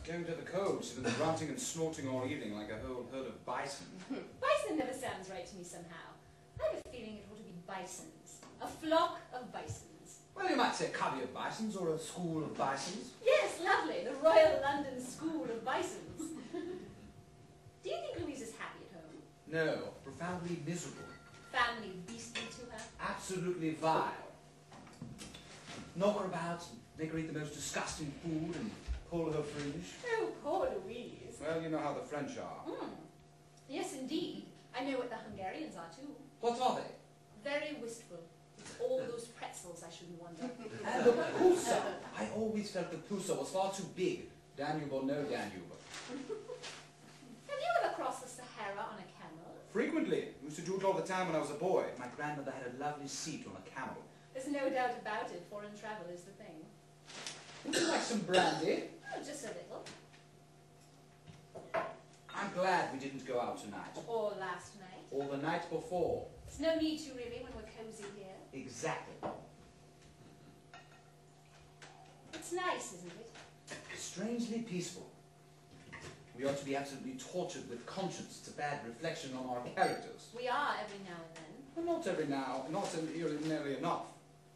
Going to the coast, been grunting and snorting all evening like a whole herd of bison. Bison never sounds right to me somehow. I have a feeling it ought to be bisons. A flock of bisons. Well, you might say a covey of bisons or a school of bisons. Yes, lovely. The Royal London School of Bisons. Do you think Louise is happy at home? No, profoundly miserable. Family beastly to her? Absolutely vile. Knock her about, make her eat the most disgusting food and pull her fringe. Oh, poor Louise. Well, you know how the French are. Yes, indeed. I know what the Hungarians are too. What are they? Very wistful. It's all those pretzels, I shouldn't wonder. And the pusa. I always felt the pusa was far too big. Danube or no Danube. Have you ever crossed the Sahara on a camel? Frequently. Used to do it all the time when I was a boy. My grandmother had a lovely seat on a camel. There's no doubt about it. Foreign travel is the thing. Would you like some brandy? Oh, just a little. I'm glad we didn't go out tonight. Or last night. Or the night before. There's no need to really when we're cozy here. Exactly. It's nice, isn't it? Strangely peaceful. We ought to be absolutely tortured with conscience. It's a bad reflection on our characters. We are every now and then. Well, not every now, not nearly enough.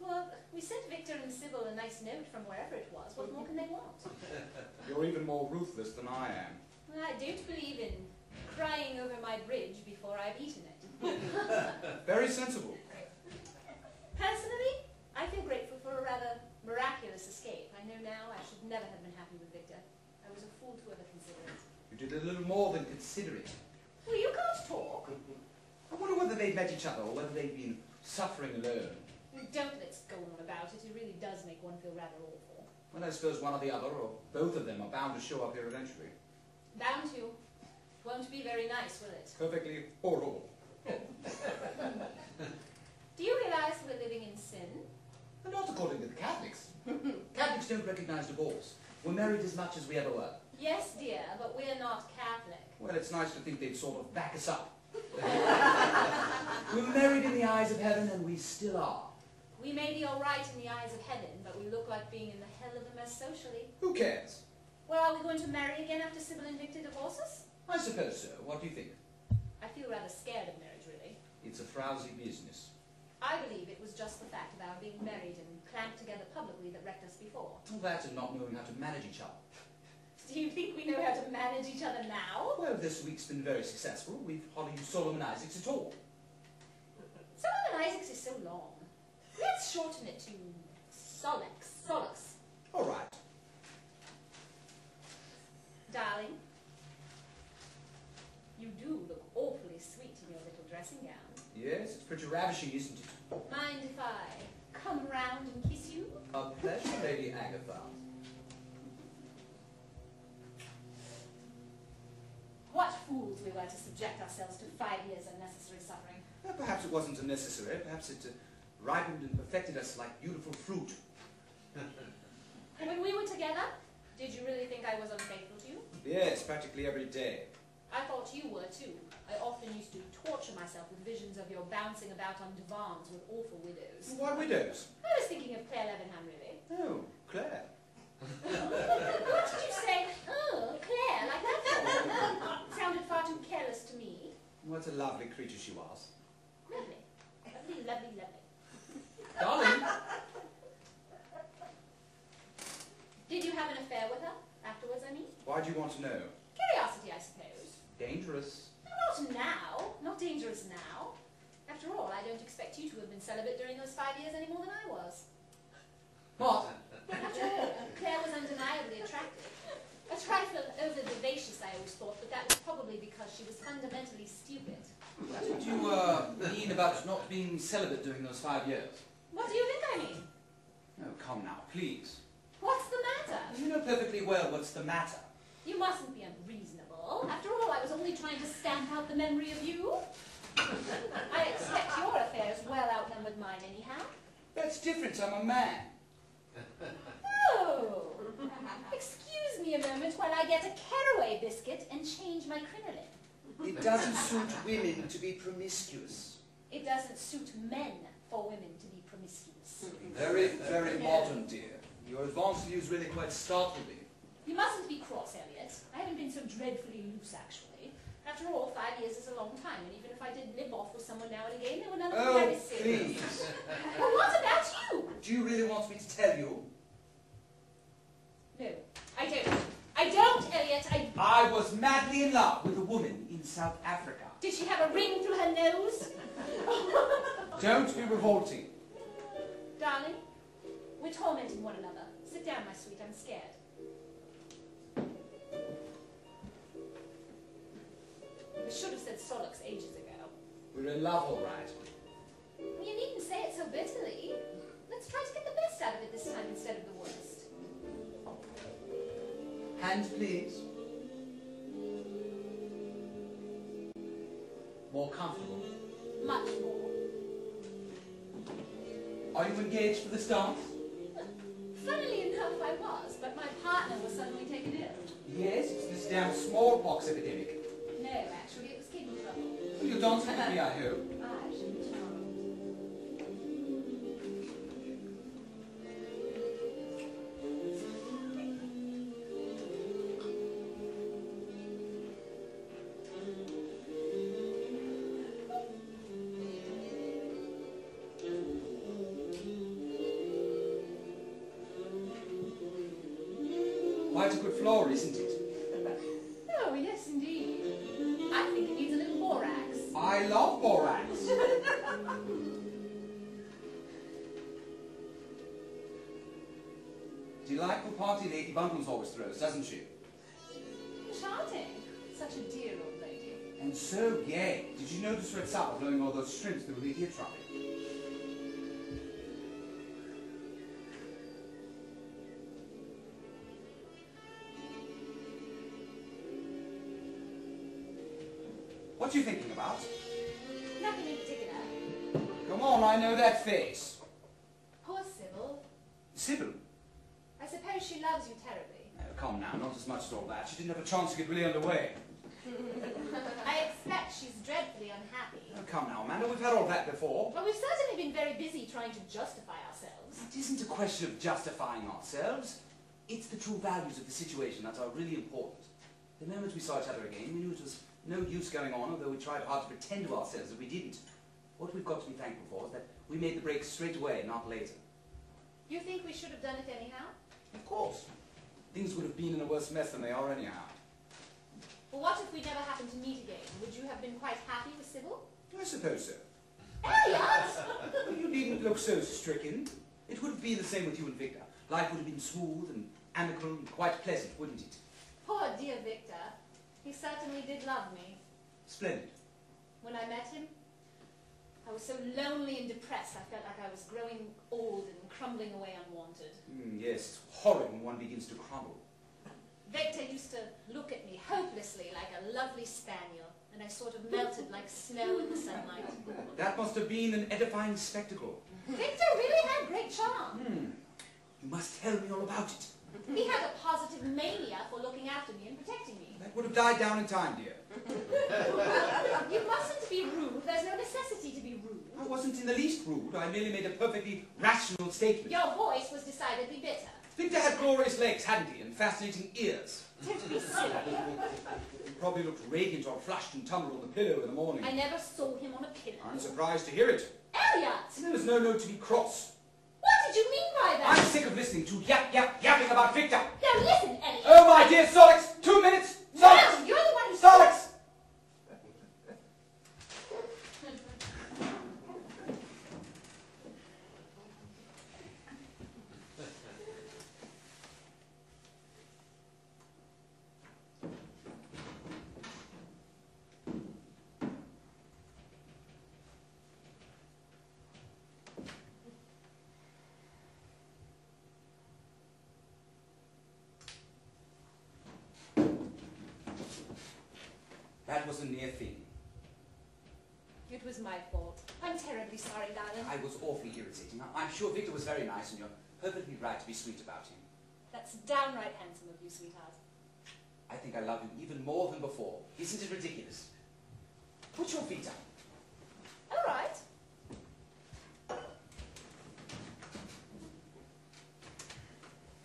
Well, we sent Victor and Sybil a nice note from wherever it was. What more can they want? You're even more ruthless than I am. Well, I don't believe in crying over my bridge before I've eaten it. Very sensible. Personally, I feel grateful for a rather miraculous escape. I know now I should never have been happy with Victor. I was a fool to ever consider it. You did a little more than consider it. Well, you can't talk. I wonder whether they'd met each other or whether they'd been suffering alone. Don't let's go on about it. It really does make one feel rather awful. Well, I suppose one or the other, or both of them, are bound to show up here eventually. Bound to. Won't be very nice, will it? Perfectly horrible. Do you realize we're living in sin? But not according to the Catholics. Catholics don't recognize divorce. We're married as much as we ever were. Yes, dear, but we're not Catholic. Well, it's nice to think they'd sort of back us up. We're married in the eyes of heaven, and we still are. We may be all right in the eyes of heaven, but we look like being in the hell of a mess socially. Who cares? Well, are we going to marry again after Sybil and Victor divorce us? I suppose so. What do you think? I feel rather scared of marriage, really. It's a frowsy business. I believe it was just the fact of our being married and clamped together publicly that wrecked us before. All that and not knowing how to manage each other. Do you think we know how to manage each other now? Well, this week's been very successful. We've hardly used Solomon Isaacs at all. Solomon Isaacs is so long. Let's shorten it to Solix. All right. Darling, you do look awfully sweet in your little dressing gown. Yes, it's pretty ravishing, isn't it? Mind if I come round and kiss you? A pleasure, Lady Agatha. What fools we were to subject ourselves to 5 years unnecessary suffering. Well, perhaps it wasn't unnecessary. Perhaps it ripened and perfected us like beautiful fruit. When we were together, did you really think I was unfaithful to you? Yes, practically every day. I thought you were too. I often used to torture myself with visions of your bouncing about on divans with awful widows. What widows? I was thinking of Claire Levenham, really. Oh, Claire. What did you say? Oh, Claire, like that for? Sounded far too careless to me. What a lovely creature she was. Lovely. Lovely, lovely, lovely. Darling! Did you have an affair with her? Afterwards, I mean? Why do you want to know? Curiosity, I suppose. Dangerous. Not now. Not dangerous now. After all, I don't expect you to have been celibate during those 5 years any more than I was. What? After all, Claire was undeniably attractive. A trifle over-vivacious, I always thought, but that was probably because she was fundamentally stupid. That's what you mean about not being celibate during those 5 years. What do you think I mean? Oh, come now, please. What's the matter? You know perfectly well what's the matter. You mustn't be unreasonable. After all, I was only trying to stamp out the memory of you. I expect your affairs well outnumbered mine anyhow. That's different. I'm a man. Oh! Excuse me a moment while I get a caraway biscuit and change my crinoline. It doesn't suit women to be promiscuous. It doesn't suit men for women to be promiscuous. Very, very modern, dear. Your advanced views really quite startle me. You mustn't be cross, Elliot. I haven't been so dreadfully loose, actually. After all, 5 years is a long time, and even if I did nip off with someone now and again, they were none of them very serious. Please. Well, what about you? Do you really want me to tell you? No, I don't. I don't, Elliot. I was madly in love with a woman in South Africa. Did she have a ring through her nose? Don't be revolting. Darling, we're tormenting one another. Sit down, my sweet. I'm scared. I should have said Solix ages ago. We're in love, all right. Well, you needn't say it so bitterly. Let's try to get the best out of it this time instead of the worst. Hands, please. More comfortable. Much more. Are you engaged for this dance? Funnily enough, I was, but my partner was suddenly taken ill. Yes, it's this damn smallpox epidemic. No, actually, it was kidney trouble. Well, you're dancing with me, I hope. I should be charmed. Quite a good floor, isn't it? Oh, yes, indeed. I think it needs a little borax. I love borax. Delightful party Lady Bundles always throws, doesn't she? Enchanting. Such a dear old lady. And so gay. Did you notice her at supper blowing all those shrimps through the ear trumpet? What are you thinking about? Nothing in particular. Come on, I know that face. Poor Sybil. Sybil? I suppose she loves you terribly. Oh, come now, not as much as all that. She didn't have a chance to get really underway. I expect she's dreadfully unhappy. Oh, come now, Amanda, we've had all that before. Well, we've certainly been very busy trying to justify ourselves. It isn't a question of justifying ourselves. It's the true values of the situation that are really important. The moment we saw each other again, we knew it was no use going on, although we tried hard to pretend to ourselves that we didn't. What we've got to be thankful for is that we made the break straight away, not later. You think we should have done it anyhow? Of course. Things would have been in a worse mess than they are anyhow. Well, what if we never happened to meet again? Would you have been quite happy with Sybil? I suppose so. Elliot! You needn't look so stricken. It would have been the same with you and Victor. Life would have been smooth and amicable and quite pleasant, wouldn't it? Poor dear Victor. He certainly did love me. Splendid. When I met him, I was so lonely and depressed I felt like I was growing old and crumbling away unwanted. Yes, it's horrid when one begins to crumble. Victor used to look at me hopelessly like a lovely spaniel, and I sort of melted like snow in the sunlight. That must have been an edifying spectacle. Victor really had great charm. You must tell me all about it. He had a positive mania for looking after me and protecting me. That would have died down in time, dear. You mustn't be rude. There's no necessity to be rude. I wasn't in the least rude. I merely made a perfectly rational statement. Your voice was decidedly bitter. Victor had glorious legs, hadn't he, and fascinating ears. Don't be silly. He probably looked radiant or flushed and tumbled on the pillow in the morning. I never saw him on a pillow. I'm surprised to hear it. Elliot! There's no note to be cross. What did you mean by that? I'm sick of listening to yapping about Victor. Now listen, Elliot. Oh, my dear Solix, 2 minutes. Solix! No, you're the one who... Solix! That was a near thing. It was my fault. I'm terribly sorry, darling. I was awfully irritating. I'm sure Victor was very nice, and you're perfectly right to be sweet about him. That's downright handsome of you, sweetheart. I think I love you even more than before. Isn't it ridiculous? Put your feet up. All right.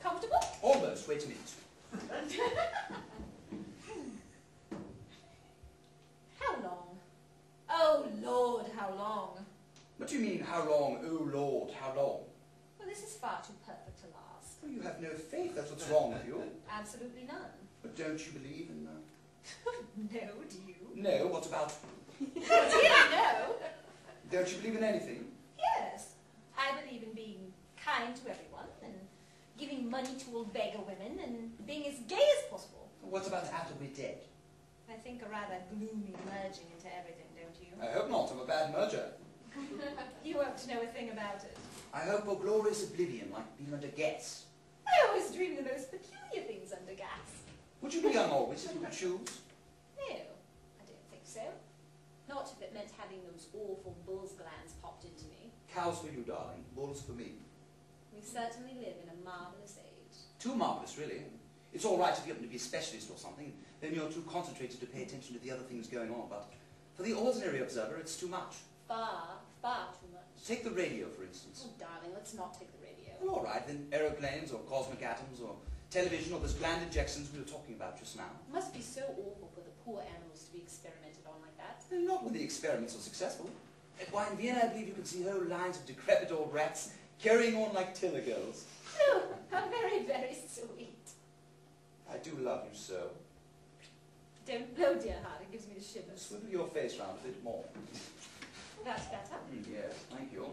Comfortable? Almost. Wait a minute. How long? Oh, Lord, how long? What do you mean, how long? Oh, Lord, how long? Well, this is far too perfect to last. Well, you have no faith, that's what's wrong with you. Absolutely none. But don't you believe in... No, do you? No, what about... Really, no? Don't you believe in anything? Yes. I believe in being kind to everyone, and giving money to old beggar women, and being as gay as possible. What about after we're dead? I think a rather gloomy merging into everything, don't you? I hope not. I'm a bad merger. You won't know a thing about it. I hope a glorious oblivion, like being under gas. I always dream the most peculiar things under gas. Would you be young always if you could choose? No, I don't think so. Not if it meant having those awful bull's glands popped into me. Cows for you, darling. Bulls for me. We certainly live in a marvellous age. Too marvellous, really. It's all right if you happen to be a specialist or something. Then you're too concentrated to pay attention to the other things going on. But for the ordinary observer, it's too much. Far, far too much. Take the radio, for instance. Oh, darling, let's not take the radio. Well, all right, then aeroplanes or cosmic atoms or television or those gland injections we were talking about just now. It must be so awful for the poor animals to be experimented on like that. And not when the experiments are successful. Why, in Vienna, I believe you can see whole lines of decrepit old rats carrying on like tiller girls. Oh, how very, very sweet. I do love you so. Don't blow, dear heart, it gives me the shivers. Swivel your face round a bit more. That's better. Yes, thank you.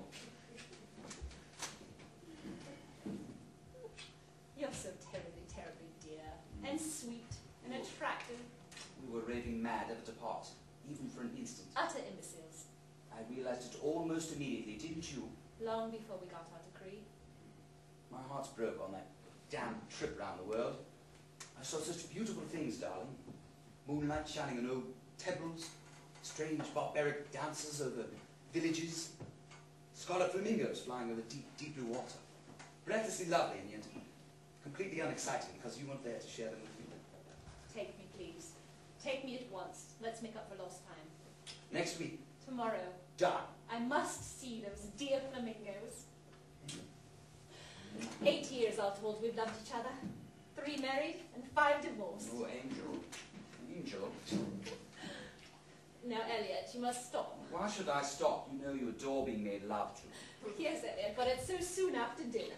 You're so terribly, terribly dear, and sweet, and attractive. We were raving mad ever to part, even for an instant. Utter imbeciles. I realized it almost immediately, didn't you? Long before we got our decree. My heart's broke on that damn trip round the world. I saw such beautiful things, darling. Moonlight shining on old temples, strange barbaric dances over villages, scarlet flamingos flying over deep, deep blue water. Breathlessly lovely and yet completely unexciting because you weren't there to share them with me. Take me, please. Take me at once. Let's make up for lost time. Next week. Tomorrow. Done. I must see those dear flamingos. 8 years, all told, we've loved each other. 3 married and 5 divorced. Oh, Angel. Angel. Now, Elliot, you must stop. Why should I stop? You know you adore being made love to. Yes, Elliot, but it's so soon after dinner.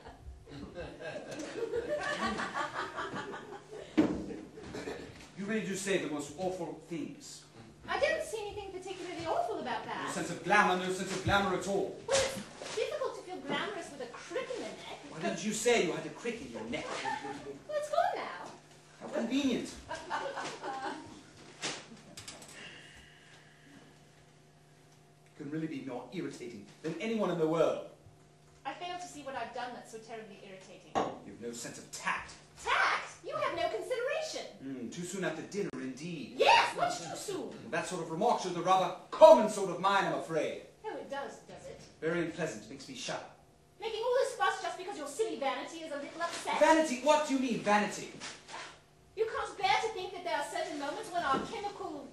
You really do say the most awful things. I don't see anything particularly awful about that. No sense of glamour, no sense of glamour at all. Well, it's difficult to feel glamorous with a crick in the neck. Why didn't you say you had a crick in your neck? Well, it's gone now. How convenient. Can really be more irritating than anyone in the world. I fail to see what I've done that's so terribly irritating. You've no sense of tact. Tact? You have no consideration. Too soon after dinner, indeed. Yes, much too soon. That sort of remark shows a rather common sort of mind, I'm afraid. Oh, it does it? Very unpleasant, makes me shudder. Making all this fuss just because your silly vanity is a little upset? Vanity? What do you mean, vanity? You can't bear to think that there are certain moments when our chemical,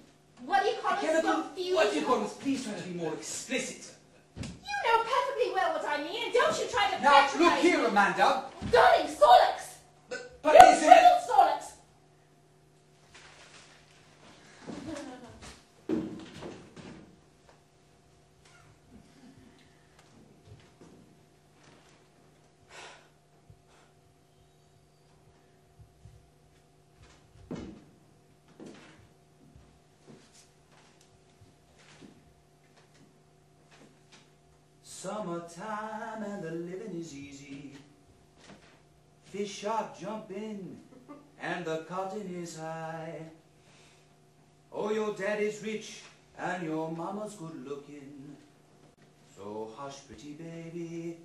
what do you call it, confused? What do you call it? Please try to be more explicit. You know perfectly well what I mean, and don't you try to Now, patronize look here, me. Amanda. Darling, Solix! But You listen. tripled Solix! Summertime and the living is easy. Fish are jumping and the cotton is high. Oh, your daddy's rich and your mama's good looking. So hush, pretty baby,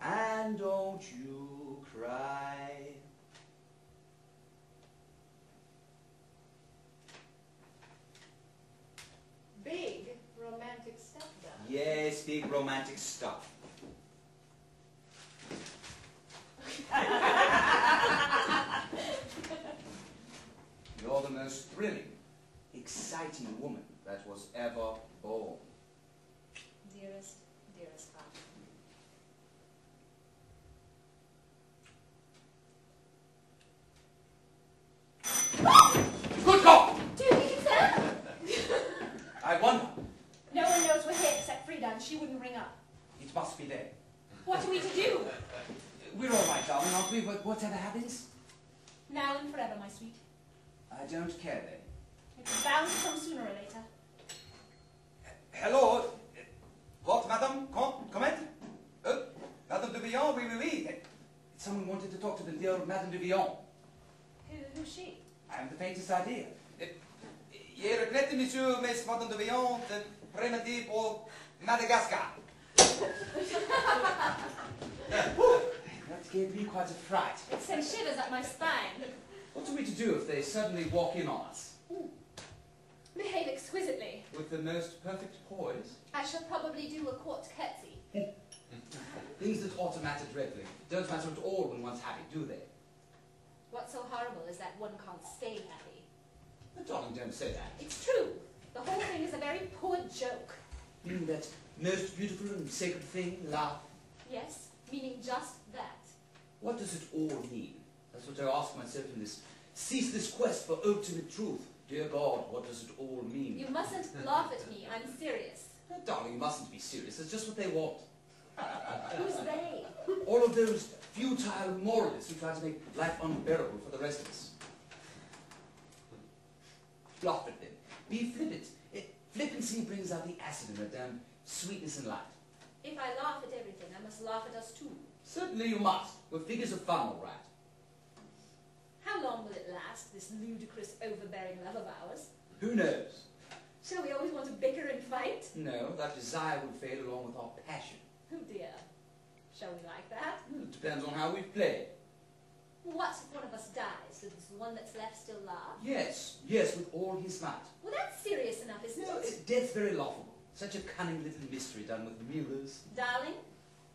and don't you cry. Big romantic stuff, darling. Yes, big romantic stuff. You're the most thrilling, exciting woman that was ever born. Dearest, dearest heart. must be there. What are we to do? We're all right, darling, aren't we? Whatever happens. Now and forever, my sweet. I don't care then. It's bound to come sooner or later. Hello? What, madame? Comment? Madame de Villon? Oui, oui, oui. Someone wanted to talk to the dear Madame de Villon. Who's she? I haven't the faintest idea. Je regrette, monsieur, mais Madame de Villon, de Prémati pour Madagascar. That gave me quite a fright. It sent shivers up my spine. What are we to do if they suddenly walk in on us? Behave exquisitely. With the most perfect poise? I shall probably do a court curtsy. Things that ought to matter dreadfully don't matter at all when one's happy, do they? What's so horrible is that one can't stay happy. But darling, don't say that. It's true. The whole thing is a very poor joke. Meaning that most beautiful and sacred thing, love. Yes, meaning just that. What does it all mean? That's what I ask myself in this ceaseless quest for ultimate truth. Dear God, what does it all mean? You mustn't laugh at me. I'm serious. Darling, you mustn't be serious. It's just what they want. Who's they? All of those futile moralists who try to make life unbearable for the rest of us. Laugh at them. Be flippant. Flippancy brings out the acid in a damn sweetness and light. If I laugh at everything, I must laugh at us too. Certainly you must. We're figures of fun, all right. How long will it last, this ludicrous, overbearing love of ours? Who knows? Shall we always want to bicker and fight? No, that desire will fade along with our passion. Oh dear. Shall we like that? Well, it depends on how we've played. What if one of us dies? Does the one that's left still laugh? Yes, with all his might. Well, that's serious enough, isn't No, it? death's very laughable. Such a cunning little mystery done with mirrors. Darling,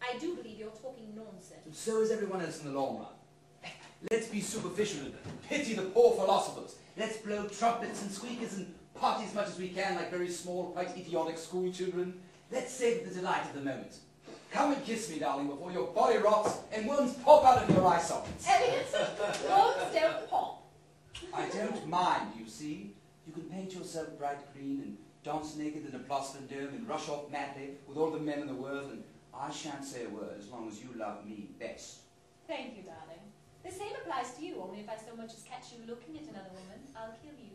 I do believe you're talking nonsense. And so is everyone else in the long run. Let's be superficial and pity the poor philosophers. Let's blow trumpets and squeakers and party as much as we can like very small, quite idiotic school children. Let's savor the delight of the moment. Come and kiss me, darling, before your body rots and worms pop out of your eye sockets. Elliot, worms don't pop. I don't mind, you see. You can paint yourself bright green and dance naked in a porcelain dome and rush off madly with all the men in the world, and I shan't say a word as long as you love me best. Thank you, darling. The same applies to you, only if I so much as catch you looking at another woman, I'll kill you.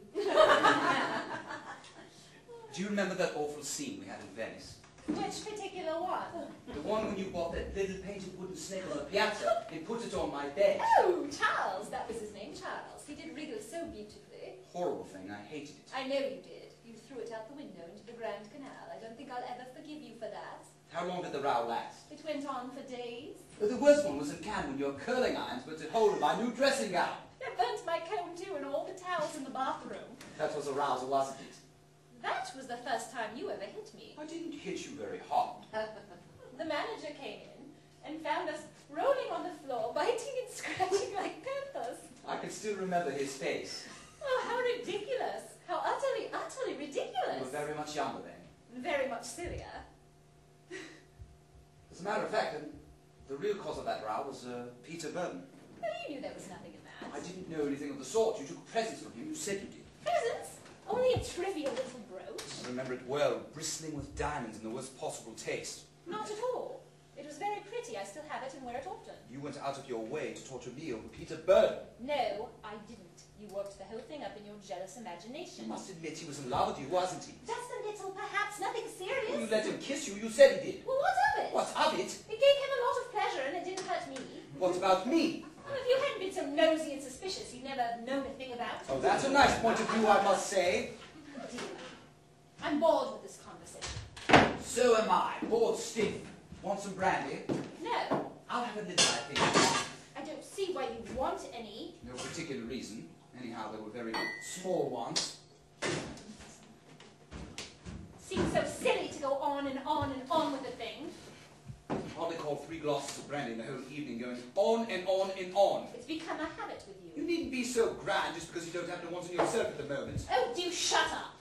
Do you remember that awful scene we had in Venice? Which particular one? The one when you bought that little painted wooden snake on the piazza and put it on my bed. Oh, Charles. That was his name, Charles. He did wriggle so beautifully. Horrible thing, I hated it. I know you did. You threw it out the window into the Grand Canal. I don't think I'll ever forgive you for that. How long did the row last? It went on for days. Well, the worst one was in Cannes when your curling irons put a hold of my new dressing gown. It burnt my comb too and all the towels in the bathroom. That was a rouser, wasn't it? That was the first time you ever hit me. I didn't hit you very hard. The manager came in and found us rolling on the floor, biting and scratching like panthers. I can still remember his face. Oh, how ridiculous. How utterly, utterly You ridiculous. were very much younger then. Very much sillier. As a matter of fact, the real cause of that row was Peter Burton. Oh, you knew there was nothing in that. I didn't know anything of the sort. You took presents from him. You said you did. Presents? Only a trivial little brooch. I remember it well, bristling with diamonds in the worst possible taste. Not at all. It was very pretty. I still have it and wear it often. You went out of your way to torture me over Peter Burton. No, I didn't. You worked the whole thing up in your jealous imagination. You must admit he was in love with you, wasn't he? Just a little, perhaps, nothing serious. Well, you let him kiss you. You said he did. Well, what of it? What of it? It gave him a lot of pleasure and it didn't hurt me. What about me? Well, if you hadn't been so nosy and suspicious, you'd never known a thing about it. Oh, that's a nice point of view, I must say. Dear, I'm bored with this conversation. So am I. Bored stiff. Want some brandy? No, I'll have a little, I think. I don't see why you want any. No particular reason. Anyhow, they were very small ones. Seems so silly to go on and on and on with a thing. I can hardly call 3 glasses of brandy in the whole evening going on and on and on. It's become a habit with You you. needn't be so grand just because you don't happen to want it yourself at the moment. Oh, do shut up.